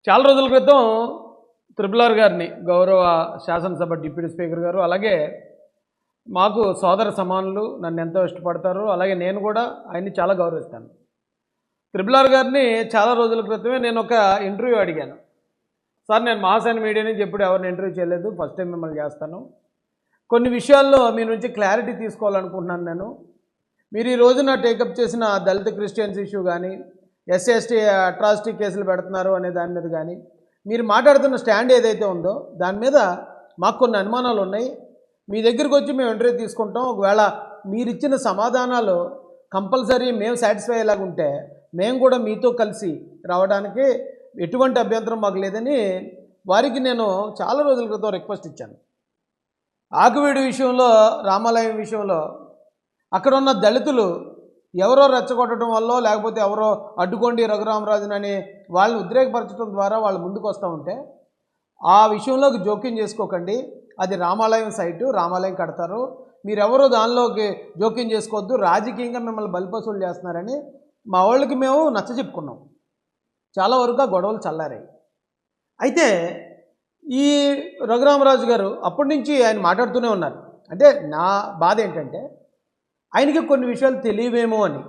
చాలా రోజుల క్రితం త్రిపుల్ ఆర్ గారిని గౌరవ శాసనసభ డిప్యూటీ స్పీకర్ గారు అలాగే మాకు సోదర సమానులు నన్ను ఎంతో ఇష్టపడతారు. అలాగే నేను కూడా ఆయన్ని చాలా గౌరవిస్తాను. త్రిపుల్ ఆర్ గారిని చాలా రోజుల క్రితమే నేను ఒక ఇంటర్వ్యూ అడిగాను. సార్, నేను మహాసేన మీడియా నుంచి ఎప్పుడు ఎవరిని ఇంటర్వ్యూ చేయలేదు, ఫస్ట్ టైం మిమ్మల్ని చేస్తాను. కొన్ని విషయాల్లో మీ నుంచి క్లారిటీ తీసుకోవాలనుకుంటున్నాను. మీరు ఈ రోజున టేకప్ చేసిన దళిత క్రిస్టియన్స్ ఇష్యూ కానీ, ఎస్సీ ఎస్టీ అట్రాసిటీ కేసులు పెడుతున్నారు అనే దాని మీద కానీ, మీరు మాట్లాడుతున్న స్టాండ్ ఏదైతే ఉందో దాని మీద మాకు కొన్ని అనుమానాలు ఉన్నాయి. మీ దగ్గరికి వచ్చి మేము ఇంటర్వ్యూ తీసుకుంటాం. ఒకవేళ మీరు ఇచ్చిన సమాధానాలు కంపల్సరీ మేము సాటిస్ఫై అయ్యేలాగా ఉంటే మేము కూడా మీతో కలిసి రావడానికి ఎటువంటి అభ్యంతరం మాకు లేదని వారికి నేను చాలా రోజుల క్రితం రిక్వెస్ట్ ఇచ్చాను. ఆకువీడు విషయంలో, రామాలయం విషయంలో అక్కడ ఉన్న దళితులు ఎవరో రెచ్చగొట్టడం వల్ల, లేకపోతే ఎవరో అడ్డుకోండి రఘురామరాజునని వాళ్ళని ఉద్రేకపరచడం ద్వారా వాళ్ళు ముందుకు వస్తూ ఉంటే ఆ విషయంలోకి జోక్యం చేసుకోకండి. అది రామాలయం సైటు, రామాలయం కడతారు, మీరెవరో దానిలోకి జోక్యం చేసుకోవద్దు, రాజకీయంగా మిమ్మల్ని బలిపశువులు చేస్తున్నారని మా వాళ్ళకి మేము నచ్చచెప్పుకున్నాం. చాలా వరకు ఆ గొడవలు చల్లారాయి. అయితే ఈ రఘురామరాజు గారు అప్పటి నుంచి ఆయన మాట్లాడుతూనే ఉన్నారు. అంటే నా బాధ ఏంటంటే ఆయనకి కొన్ని విషయాలు తెలియవేమో అని,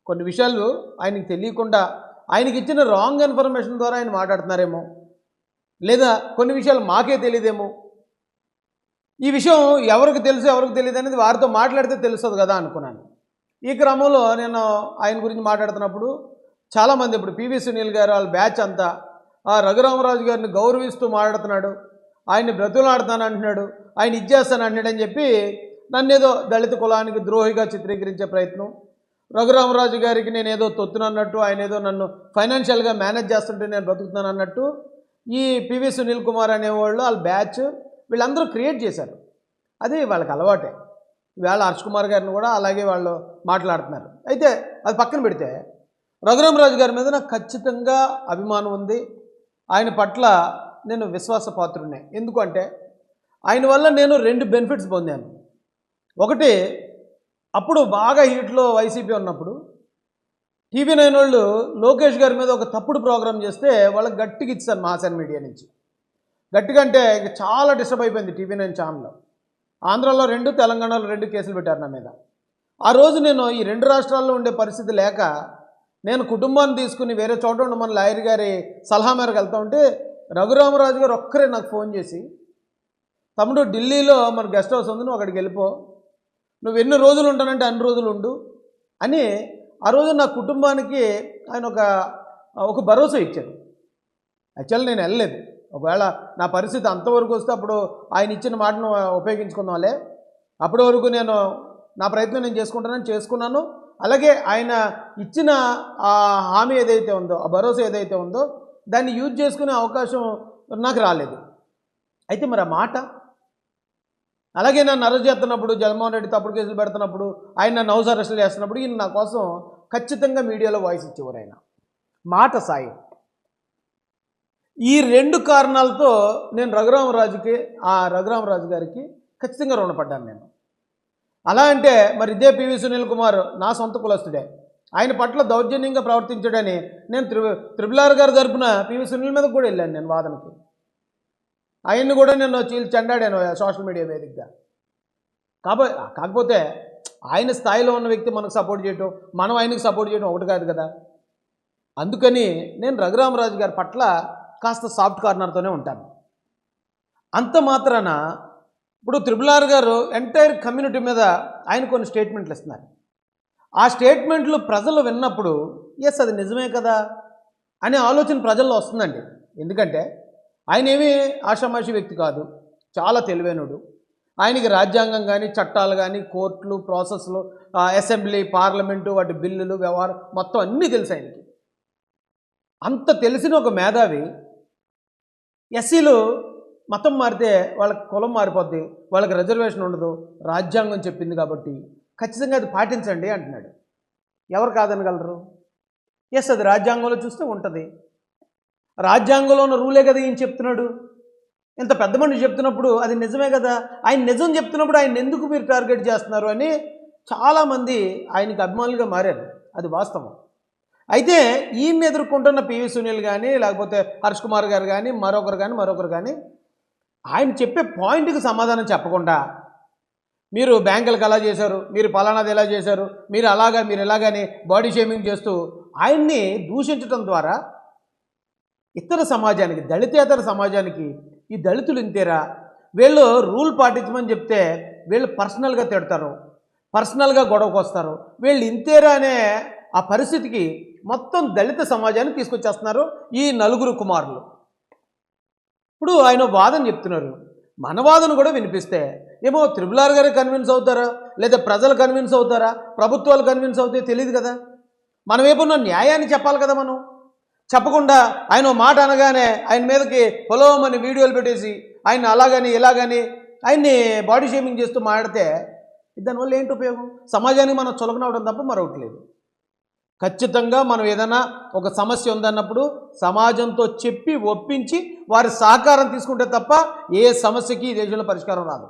కొన్ని విషయాలు ఆయనకి తెలియకుండా ఆయనకి ఇచ్చిన రాంగ్ ఇన్ఫర్మేషన్ ద్వారా ఆయన మాట్లాడుతున్నారేమో, లేదా కొన్ని విషయాలు మాకే తెలియదేమో. ఈ విషయం ఎవరికి తెలుసు ఎవరికి తెలియదు అనేది వారితో మాట్లాడితే తెలుస్తుంది కదా అనుకున్నాను. ఈ క్రమంలో నేను ఆయన గురించి మాట్లాడుతున్నప్పుడు చాలామంది, ఇప్పుడు పివి సునీల్ గారు వాళ్ళ బ్యాచ్ అంతా ఆ రఘురామరాజు గారిని గౌరవిస్తూ మాట్లాడుతున్నాడు, ఆయన్ని బ్రతులాడుతాను అంటున్నాడు, ఆయన ఇచ్చేస్తాను అంటున్నాడు అని చెప్పి నన్నేదో దళిత కులానికి ద్రోహిగా చిత్రీకరించే ప్రయత్నం, రఘురామరాజు గారికి నేను ఏదో తొత్తునన్నట్టు, ఆయన ఏదో నన్ను ఫైనాన్షియల్గా మేనేజ్ చేస్తుంటే నేను బ్రతుకుతున్నాను అన్నట్టు ఈ పివి సునీల్ కుమార్ అనేవాళ్ళు వాళ్ళ బ్యాచ్ వీళ్ళందరూ క్రియేట్ చేశారు. అది వాళ్ళకి అలవాటే. ఇవాళ హర్ష్ కుమార్ గారిని కూడా అలాగే వాళ్ళు మాట్లాడుతున్నారు. అయితే అది పక్కన పెడితే రఘురామరాజు గారి మీద నాకు ఖచ్చితంగా అభిమానం ఉంది. ఆయన పట్ల నేను విశ్వాసపాత్రుడినే. ఎందుకంటే ఆయన వల్ల నేను 2 బెనిఫిట్స్ పొందాను. ఒకటి, అప్పుడు బాగా హీట్లో వైసీపీ ఉన్నప్పుడు TV9 వాళ్ళు లోకేష్ గారి మీద ఒక తప్పుడు ప్రోగ్రాం చేస్తే వాళ్ళకి గట్టిగా ఇచ్చారు మహాసేన మీడియా నుంచి. గట్టిగా అంటే ఇక చాలా డిస్టర్బ్ అయిపోయింది TV9 ఛానల్లో. ఆంధ్రాలో 2, తెలంగాణలో 2 కేసులు పెట్టారు నా మీద. ఆ రోజు నేను ఈ 2 రాష్ట్రాల్లో ఉండే పరిస్థితి లేక నేను కుటుంబాన్ని తీసుకుని వేరే చోట ఉన్న మన లాయర్ గారి సలహా మేరకు వెళ్తూ ఉంటే రఘురామరాజు గారు ఒక్కరే నాకు ఫోన్ చేసి, తమ్ముడు ఢిల్లీలో మన గెస్ట్ హౌస్ ఉంది, నువ్వు అక్కడికి వెళ్ళిపో, నువ్వు ఎన్ని రోజులు ఉంటానంటే అన్ని రోజులు ఉండు అని ఆ రోజు నా కుటుంబానికి ఆయన ఒక భరోసా ఇచ్చారు. యాక్చువల్లీ నేను వెళ్ళలేదు. ఒకవేళ నా పరిస్థితి అంతవరకు వస్తే అప్పుడు ఆయన ఇచ్చిన మాటను ఉపయోగించుకుందాంలే, అప్పటి వరకు నేను నా ప్రయత్నం నేను చేసుకున్నాను. అలాగే ఆయన ఇచ్చిన ఆ హామీ ఏదైతే ఉందో, ఆ భరోసా ఏదైతే ఉందో దాన్ని యూజ్ చేసుకునే అవకాశం నాకు రాలేదు. అయితే మరి ఆ మాట, అలాగే నన్ను అరెస్ట్ చేస్తున్నప్పుడు, జగన్మోహన్ రెడ్డి తప్పుడు కేసులు పెడుతున్నప్పుడు, ఆయన నన్ను హౌస్ అరెస్టులు చేస్తున్నప్పుడు ఈయన నా కోసం ఖచ్చితంగా మీడియాలో వాయిస్ ఇచ్చేవారు. ఆయన మాట సాయం. ఈ 2 కారణాలతో నేను రఘురామరాజు గారికి ఖచ్చితంగా రుణపడ్డాను నేను. అలా అంటే మరి ఇదే పివి సునీల్ కుమార్ నా సొంత కులస్తుడే, ఆయన పట్ల దౌర్జన్యంగా ప్రవర్తించడని నేను త్రిపుల్ ఆర్ గారి తరపున పివి సునీల్ మీద కూడా వెళ్ళాను నేను వాదనకి. ఆయన్ని కూడా నేను చెండాడాను సోషల్ మీడియా వేదికగా. కాకపోతే ఆయన స్థాయిలో ఉన్న వ్యక్తి మనకు సపోర్ట్ చేయటం, మనం ఆయనకు సపోర్ట్ చేయడం ఒకటి కాదు కదా. అందుకని నేను రఘురామరాజు గారి పట్ల కాస్త సాఫ్ట్ కార్నర్తోనే ఉంటాను. అంత మాత్రాన ఇప్పుడు త్రిపుల్ ఆర్ గారు ఎంటైర్ కమ్యూనిటీ మీద ఆయన కొన్ని స్టేట్మెంట్లు ఇస్తున్నారు. ఆ స్టేట్మెంట్లు ప్రజలు విన్నప్పుడు ఎస్ అది నిజమే కదా అనే ఆలోచన ప్రజల్లో వస్తుందండి. ఎందుకంటే ఆయన ఏమీ ఆషామాషి వ్యక్తి కాదు, చాలా తెలివైనడు. ఆయనకి రాజ్యాంగం కానీ, చట్టాలు కానీ, కోర్టులు, ప్రాసెస్లు, అసెంబ్లీ, పార్లమెంటు, వాటి బిల్లులు, వ్యవహారం మొత్తం అన్నీ తెలుసు ఆయనకి. అంత తెలిసిన ఒక మేధావి ఎస్సీలు మతం మారితే వాళ్ళకి కులం మారిపోద్ది, వాళ్ళకి రిజర్వేషన్ ఉండదు, రాజ్యాంగం చెప్పింది కాబట్టి ఖచ్చితంగా అది పాటించండి అంటున్నాడు. ఎవరు కాదనగలరు? ఎస్, అది రాజ్యాంగంలో చూస్తే ఉంటుంది. రాజ్యాంగంలో ఉన్న రూలే కదా ఈయన చెప్తున్నాడు. ఇంత పెద్ద మనిషి చెప్తున్నప్పుడు అది నిజమే కదా. ఆయన నిజం చెప్తున్నప్పుడు ఆయన ఎందుకు మీరు టార్గెట్ చేస్తున్నారు అని చాలామంది ఆయనకి అభిమానులుగా మారారు. అది వాస్తవం. అయితే ఈయన్ని ఎదుర్కొంటున్న పివి సునీల్ కానీ లేకపోతే హర్ష్ కుమార్ గారు కానీ మరొకరు కానీ ఆయన చెప్పే పాయింట్కి సమాధానం చెప్పకుండా మీరు బ్యాంకులకు ఎలా చేశారు, మీరు పలానాది ఎలా చేశారు, మీరు ఇలాగని బాడీ షేమింగ్ చేస్తూ ఆయన్ని దూషించడం ద్వారా ఇతర సమాజానికి, దళితేతర సమాజానికి ఈ దళితులు ఇంతేరా, వీళ్ళు రూల్ పాటించమని చెప్తే వీళ్ళు పర్సనల్గా తిడతారు, పర్సనల్గా గొడవకు వస్తారు, వీళ్ళు ఇంతేరా అనే ఆ పరిస్థితికి మొత్తం దళిత సమాజాన్ని తీసుకొచ్చేస్తున్నారు ఈ నలుగురు కుమారులు. ఇప్పుడు ఆయన వాదన చెప్తున్నారు, మన వాదన కూడా వినిపిస్తే ఏమో త్రిపుల్ గారు కన్విన్స్ అవుతారా, లేదా ప్రజలు కన్విన్స్ అవుతారా, ప్రభుత్వాలు కన్విన్స్ అవుతాయో తెలియదు కదా. మనం ఏమన్నా న్యాయాన్ని చెప్పాలి కదా. మనం చెప్పకుండా ఆయన మాట అనగానే ఆయన మీదకి పొలవమని వీడియోలు పెట్టేసి ఆయన అలాగని ఇలాగని ఆయన్ని బాడీ షేమింగ్ చేస్తూ మాట్లాడితే దానివల్ల ఏంటి ఉపయోగం? సమాజానికి మనం చులకనవడం తప్ప మరొకటి లేదు. ఖచ్చితంగా మనం ఏదైనా ఒక సమస్య ఉందన్నప్పుడు సమాజంతో చెప్పి ఒప్పించి వారి సహకారం తీసుకుంటే తప్ప ఏ సమస్యకి ఈ దేశంలో పరిష్కారం రాదు.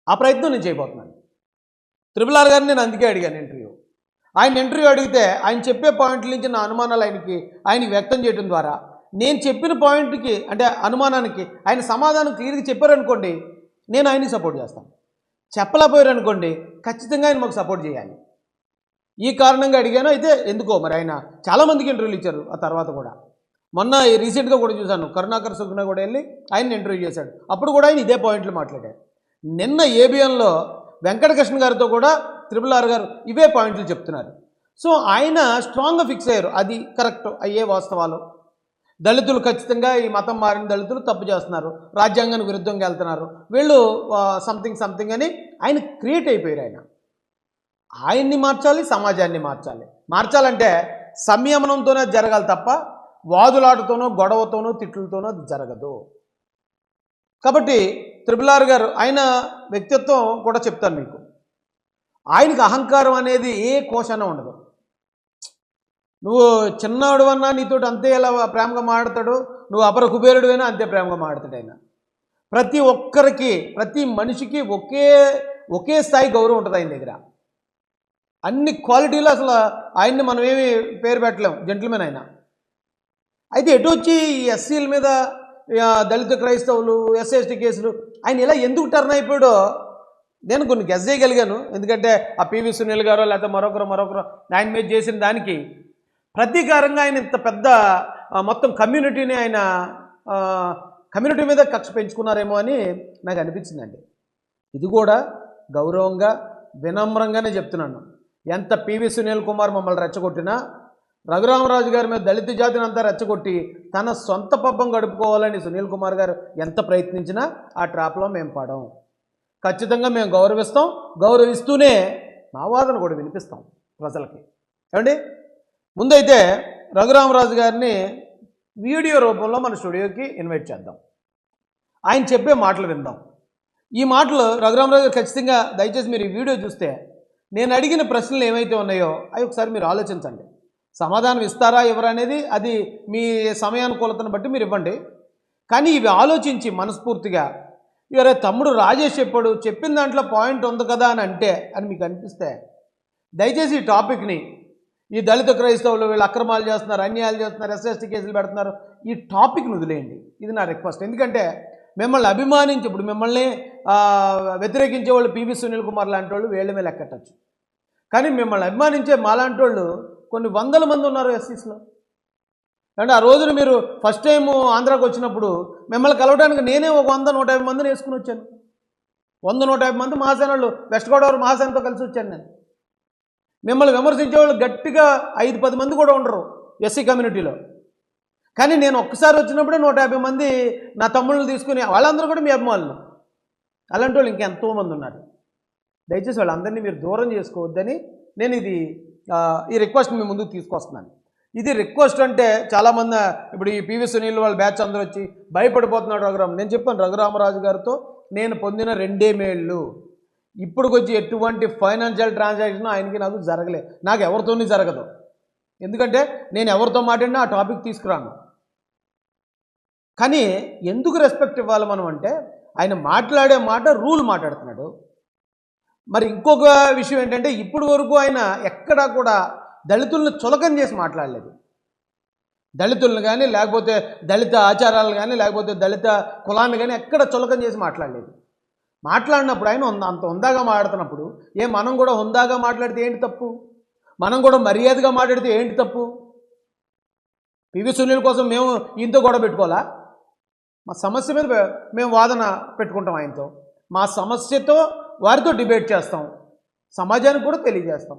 ఆ ప్రయత్నం నేను చేయబోతున్నాను. త్రిపుల్ గారిని నేను అందుకే అడిగాను ఇంటర్వ్యూ. ఆయన ఇంటర్వ్యూ అడిగితే ఆయన చెప్పే పాయింట్ల నుంచి నా అనుమానాలు ఆయనకి వ్యక్తం చేయడం ద్వారా నేను చెప్పిన పాయింట్కి అంటే అనుమానానికి ఆయన సమాధానం క్లియర్గా చెప్పారనుకోండి, నేను ఆయనకి సపోర్ట్ చేస్తాను. చెప్పలేకపోయారనుకోండి, ఖచ్చితంగా ఆయన మాకు సపోర్ట్ చేయాలి. ఈ కారణంగా అడిగాను. అయితే ఎందుకో మరి ఆయన చాలామందికి ఇంటర్వ్యూలు ఇచ్చారు. ఆ తర్వాత కూడా మొన్న రీసెంట్గా కూడా చూశాను, కరుణాకర్ సుగ్న కూడా వెళ్ళి ఆయన్ని ఇంటర్వ్యూ చేశాడు. అప్పుడు కూడా ఆయన ఇదే పాయింట్లు మాట్లాడారు. నిన్న ఏబిఎన్లో వెంకటకృష్ణ గారితో కూడా త్రిపుల్ గారు ఇవే పాయింట్లు చెప్తున్నారు. సో ఆయన స్ట్రాంగ్గా ఫిక్స్ అయ్యారు, అది కరెక్ట్ అయ్యే వాస్తవాలు. దళితులు ఖచ్చితంగా ఈ మతం మారిన దళితులు తప్పు చేస్తున్నారు, రాజ్యాంగానికి విరుద్ధంగా వెళ్తున్నారు, వీళ్ళు సంథింగ్ అని ఆయన క్రియేట్ అయిపోయారు. ఆయన్ని మార్చాలి, సమాజాన్ని మార్చాలంటే సంయమనంతోనే జరగాలి తప్ప వాదులాటతోనో గొడవతోనో తిట్లతోనో అది జరగదు. కాబట్టి త్రిపుల్ గారు ఆయన వ్యక్తిత్వం కూడా చెప్తాను మీకు. ఆయనకి అహంకారం అనేది ఏ కోశాన ఉండదు. నువ్వు చిన్నవాడు అన్నా నీతో అంతే ఎలా ప్రేమగా మాట్లాడతాడు, నువ్వు అపర కుబేరుడివైనా అంతే ప్రేమగా మాట్లాడతాడు ఆయన. ప్రతి ఒక్కరికి, ప్రతి మనిషికి ఒకే స్థాయి గౌరవం ఉంటుంది ఆయన దగ్గర. అన్ని క్వాలిటీలు అసలు ఆయన్ని మనం ఏమి పేరు పెట్టలేం, జెంటిల్మెన్ ఆయన. అయితే ఎటు వచ్చి ఈ ఎస్సీల మీద దళిత క్రైస్తవులు ఎస్సీ కేసులు ఆయన ఇలా ఎందుకు టర్న్ అయిపోయాడో నేను కొన్ని గెస్ చేయగలిగాను. ఎందుకంటే ఆ పివి సునీల్ గారో లేకపోతే మరొకరు ఆయన మీద చేసిన దానికి ప్రతీకారంగా ఆయన ఇంత పెద్ద మొత్తం కమ్యూనిటీని ఆయన కమ్యూనిటీ మీద కక్ష పెంచుకున్నారేమో అని నాకు అనిపించిందండి. ఇది కూడా గౌరవంగా వినమ్రంగానే చెప్తున్నాను. ఎంత పివి సునీల్ కుమార్ మమ్మల్ని రెచ్చగొట్టినా, రఘురామరాజు గారి మీద దళిత జాతిని అంతా రెచ్చగొట్టి తన సొంత పబ్బం గడుపుకోవాలని సునీల్ కుమార్ గారు ఎంత ప్రయత్నించినా ఆ ట్రాప్లో మేము పడం. ఖచ్చితంగా మేము గౌరవిస్తూనే మా వాదన కూడా వినిపిస్తాం ప్రజలకి. ఏమండి, ముందైతే రఘురామరాజు గారిని వీడియో రూపంలో మన స్టూడియోకి ఇన్వైట్ చేద్దాం. ఆయన చెప్పే మాటలు విందాం. ఈ మాటలు రఘురామరాజు గారు ఖచ్చితంగా దయచేసి మీరు ఈ వీడియో చూస్తే నేను అడిగిన ప్రశ్నలు ఏమైతే ఉన్నాయో అవి ఒకసారి మీరు ఆలోచించండి. సమాధానం ఇస్తారా ఎవరు అనేది అది మీ సమయానుకూలతను బట్టి మీరు ఇవ్వండి. కానీ ఇవి ఆలోచించి మనస్ఫూర్తిగా ఇవరే తమ్ముడు రాజేష్ చెప్పిన దాంట్లో పాయింట్ ఉంది కదా అని మీకు అనిపిస్తే దయచేసి ఈ టాపిక్ని, ఈ దళిత క్రైస్తవులు వీళ్ళు అక్రమాలు చేస్తున్నారు, అన్యాయాలు చేస్తున్నారు, ఎస్సీ కేసులు పెడుతున్నారు, ఈ టాపిక్ని వదిలేయండి. ఇది నా రిక్వెస్ట్. ఎందుకంటే మిమ్మల్ని అభిమానించి ఇప్పుడు మిమ్మల్ని వ్యతిరేకించే వాళ్ళు పివి సునీల్ కుమార్ లాంటి వాళ్ళు వేళ్ళ మీద లెక్కట్టచ్చు. కానీ మిమ్మల్ని అభిమానించే మాలాంటి వాళ్ళు కొన్ని వందల మంది ఉన్నారు ఎస్సీస్లో. అంటే ఆ రోజున మీరు ఫస్ట్ టైం ఆంధ్రాకి వచ్చినప్పుడు మిమ్మల్ని కలవడానికి నేనే ఒక 100-150 మందిని వేసుకుని వచ్చాను. 100-150 మంది మహాసేనలు వెస్ట్ గోదావరి మహాసేనతో కలిసి వచ్చాను నేను. మిమ్మల్ని విమర్శించే వాళ్ళు గట్టిగా 5-10 మంది కూడా ఉండరు ఎస్సీ కమ్యూనిటీలో. కానీ నేను ఒక్కసారి వచ్చినప్పుడే 150 మంది నా తమ్ముళ్ళని తీసుకుని, వాళ్ళందరూ కూడా మీ అభిమానులు. అలాంటి వాళ్ళు ఇంకెంతోమంది ఉన్నారు. దయచేసి వాళ్ళందరినీ మీరు దూరం చేసుకోవద్దని నేను ఈ రిక్వెస్ట్ మీ ముందుకు తీసుకొస్తున్నాను. ఇది రిక్వెస్ట్ అంటే చాలామంది ఇప్పుడు ఈ పివి సునీల్ వాళ్ళ బ్యాచ్ అందరూ వచ్చి భయపడిపోతున్నాడు నేను చెప్పాను, రఘురామరాజు గారితో నేను పొందిన 2 మేళ్ళు ఇప్పుడుకొచ్చి ఎటువంటి ఫైనాన్షియల్ ట్రాన్సాక్షన్ ఆయనకి నాకు జరగలే, నాకు ఎవరితోనే జరగదు. ఎందుకంటే నేను ఎవరితో మాట్లాడినా ఆ టాపిక్ తీసుకురాను. కానీ ఎందుకు రెస్పెక్ట్ ఇవ్వాలి మనం అంటే ఆయన మాట్లాడే మాట రూల్ మాట్లాడుతున్నాడు. మరి ఇంకొక విషయం ఏంటంటే ఇప్పుడు వరకు ఆయన ఎక్కడా కూడా దళితులను చులకన చేసి మాట్లాడలేదు. దళితులను కానీ, లేకపోతే దళిత ఆచారాలను కానీ, లేకపోతే దళిత కులాన్ని కానీ ఎక్కడ చులకన చేసి మాట్లాడలేదు. మాట్లాడినప్పుడు ఆయన అంత హుందాగా మాట్లాడుతున్నప్పుడు మనం కూడా హుందాగా మాట్లాడితే ఏంటి తప్పు? మనం కూడా మర్యాదగా మాట్లాడితే ఏంటి తప్పు? పివి సునీల్ కోసం మేము ఈయనతో గొడవ పెట్టుకోవాలా? మా సమస్య మీద మేము వాదన పెట్టుకుంటాం ఆయనతో. మా సమస్యతో వారితో డిబేట్ చేస్తాం, సమాజానికి కూడా తెలియజేస్తాం.